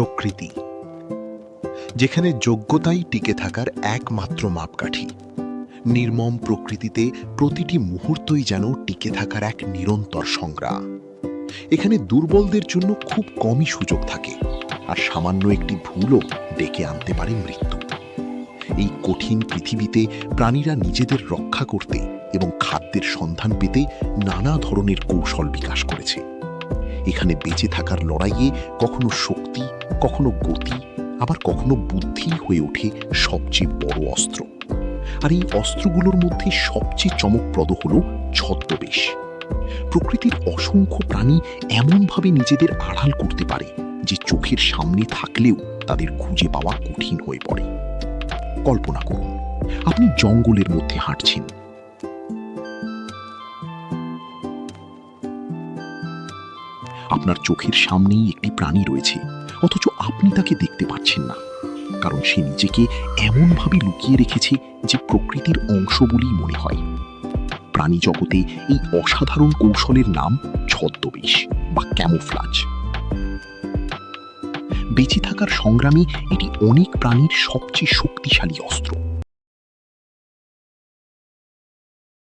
প্রকৃতি, যেখানে যোগ্যতাই টিকে থাকার একমাত্র মাপকাঠি। নির্মম প্রকৃতিতে প্রতিটি মুহূর্তই যেন টিকে থাকার এক নিরন্তর সংগ্রাম। এখানে দুর্বলদের জন্য খুব কমই সুযোগ থাকে, আর সামান্য একটি ভুলও ডেকে আনতে পারে মৃত্যু। এই কঠিন পৃথিবীতে প্রাণীরা নিজেদের রক্ষা করতে এবং খাদ্যের সন্ধান পেতে নানা ধরনের কৌশল বিকাশ করেছে। এখানে বেঁচে থাকার লড়াইয়ে কখনো শক্তি, কখনো গতি, আবার কখনো বুদ্ধি হয়ে ওঠে সবচেয়ে বড় অস্ত্র। আর এই অস্ত্রগুলোর মধ্যে সবচেয়ে চমকপ্রদ হল ছদ্মবেশ। প্রকৃতির অসংখ্য প্রাণী এমনভাবে নিজেদের আড়াল করতে পারে যে চোখের সামনে থাকলেও তাদের খুঁজে পাওয়া কঠিন হয়ে পড়ে। কল্পনা করুন, আপনি জঙ্গলের মধ্যে হাঁটছেন। আপনার চোখের সামনেই একটি প্রাণী রয়েছে, অথচ আপনি তাকে দেখতে পাচ্ছেন না, কারণ সে নিজেকে এমনভাবে লুকিয়ে রেখেছে যে প্রকৃতির অংশ বলেই মনে হয়। প্রাণী জগতে এই অসাধারণ কৌশলের নাম ছদ্মবেশ বা ক্যামোফ্লাজ। বেঁচে থাকার সংগ্রামে এটি অনেক প্রাণীর সবচেয়ে শক্তিশালী অস্ত্র।